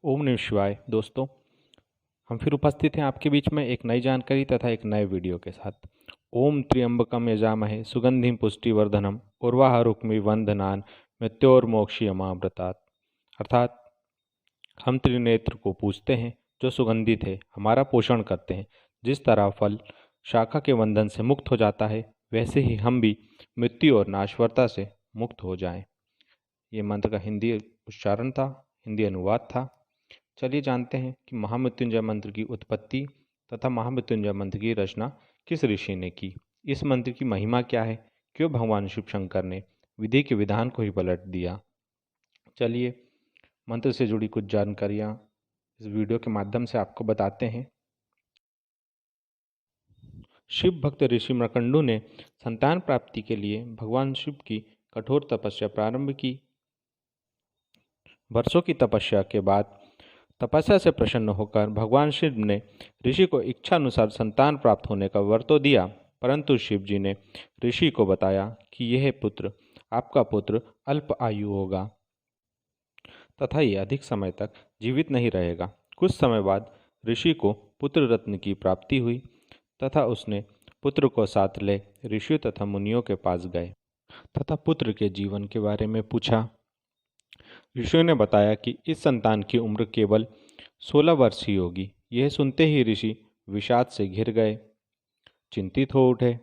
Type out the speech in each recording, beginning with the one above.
ओम नमः शिवाय। दोस्तों, हम फिर उपस्थित हैं आपके बीच में एक नई जानकारी तथा एक नए वीडियो के साथ। ओम त्र्यंबकम यजामहे सुगंधिम पुष्टिवर्धनम उर्वारुकमिव बंधनान् मृत्योर्मोक्षयमामृतात्। अर्थात हम त्रिनेत्र को पूजते हैं जो सुगंधित है, हमारा पोषण करते हैं। जिस तरह फल शाखा के बंधन से मुक्त हो जाता है, वैसे ही हम भी मृत्यु और नाशवरता से मुक्त हो जाएं। ये मंत्र का हिंदी उच्चारण था, हिंदी अनुवाद था। चलिए जानते हैं कि महामृत्युंजय मंत्र की उत्पत्ति तथा महामृत्युंजय मंत्र की रचना किस ऋषि ने की। इस मंत्र की महिमा क्या है, क्यों भगवान शिव शंकर ने विधि के विधान को ही पलट दिया। चलिए मंत्र से जुड़ी कुछ जानकारियाँ इस वीडियो के माध्यम से आपको बताते हैं। शिव भक्त ऋषि मृकंडू ने संतान प्राप्ति के लिए भगवान शिव की कठोर तपस्या प्रारंभ की। वर्षों की तपस्या के बाद तपस्या से प्रसन्न होकर भगवान शिव ने ऋषि को इच्छा अनुसार संतान प्राप्त होने का वर तो दिया, परंतु शिव जी ने ऋषि को बताया कि यह पुत्र आपका पुत्र अल्प आयु होगा तथा ये अधिक समय तक जीवित नहीं रहेगा। कुछ समय बाद ऋषि को पुत्र रत्न की प्राप्ति हुई तथा उसने पुत्र को साथ ले ऋषियों तथा मुनियों के पास गए तथा पुत्र के जीवन के बारे में पूछा। ऋषियों ने बताया कि इस संतान की उम्र केवल 16 वर्ष ही होगी। यह सुनते ही ऋषि विषाद से घिर गए, चिंतित हो उठे।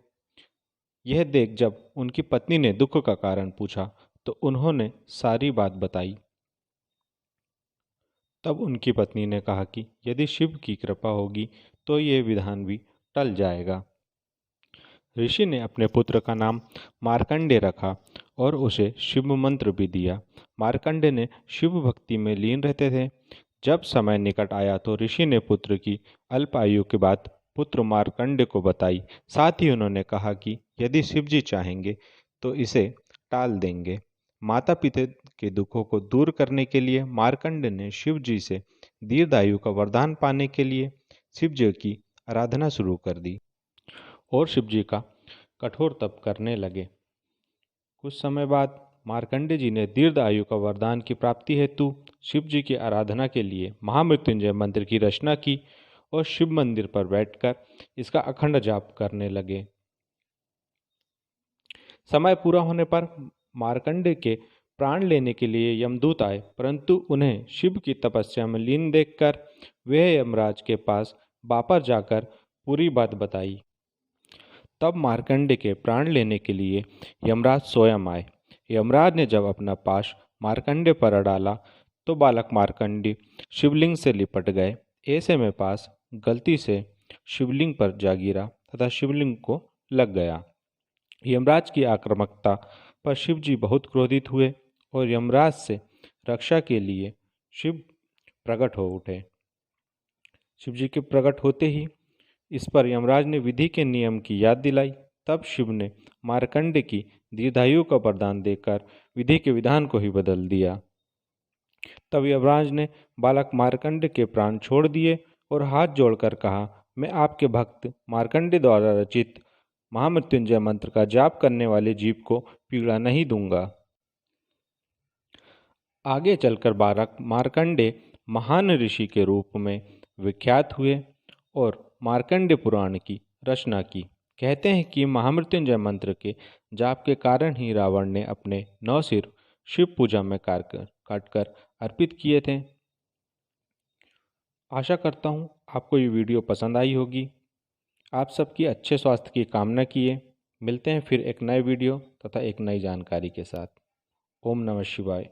यह देख जब उनकी पत्नी ने दुख का कारण पूछा तो उन्होंने सारी बात बताई। तब उनकी पत्नी ने कहा कि यदि शिव की कृपा होगी तो यह विधान भी टल जाएगा। ऋषि ने अपने पुत्र का नाम मार्कंडेय रखा और उसे शिव मंत्र भी दिया। मार्कंडेय ने शिव भक्ति में लीन रहते थे। जब समय निकट आया तो ऋषि ने पुत्र की अल्प आयु की बात पुत्र मार्कंडेय को बताई। साथ ही उन्होंने कहा कि यदि शिव जी चाहेंगे तो इसे टाल देंगे। माता पिता के दुखों को दूर करने के लिए मार्कंडेय ने शिव जी से दीर्घायु का वरदान पाने के लिए शिव जी की आराधना शुरू कर दी और शिव जी का कठोर तप करने लगे। कुछ समय बाद मार्कंडेय जी ने दीर्घ आयु का वरदान की प्राप्ति हेतु शिव जी की आराधना के लिए महामृत्युंजय मंत्र की रचना की और शिव मंदिर पर बैठकर इसका अखंड जाप करने लगे। समय पूरा होने पर मार्कंडेय के प्राण लेने के लिए यमदूत आए, परंतु उन्हें शिव की तपस्या में लीन देखकर वे यमराज के पास वापस जाकर पूरी बात बताई। तब मार्कंडेय के प्राण लेने के लिए यमराज स्वयं आए। यमराज ने जब अपना पाश मार्कंडेय पर डाला तो बालक मार्कंडेय शिवलिंग से लिपट गए। ऐसे में पास गलती से शिवलिंग पर जा गिरा तथा शिवलिंग को लग गया। यमराज की आक्रामकता पर शिव जी बहुत क्रोधित हुए और यमराज से रक्षा के लिए शिव प्रकट हो उठे। शिव जी के प्रकट होते ही इस पर यमराज ने विधि के नियम की याद दिलाई। तब शिव ने मार्कंडेय की दीर्घायु का वरदान देकर विधि के विधान को ही बदल दिया। तब यमराज ने बालक मार्कंडेय के प्राण छोड़ दिए और हाथ जोड़कर कहा, मैं आपके भक्त मार्कंडेय द्वारा रचित महामृत्युंजय मंत्र का जाप करने वाले जीव को पीड़ा नहीं दूंगा। आगे चलकर बालक मार्कंडेय महान ऋषि के रूप में विख्यात हुए और मार्कंडेय पुराण की रचना की। कहते हैं कि महामृत्युंजय मंत्र के जाप के कारण ही रावण ने अपने 9 सिर शिव पूजा में काटकर अर्पित किए थे। आशा करता हूँ आपको ये वीडियो पसंद आई होगी। आप सबकी अच्छे स्वास्थ्य की कामना किए। मिलते हैं फिर एक नए वीडियो तथा एक नई जानकारी के साथ। ओम नमः शिवाय।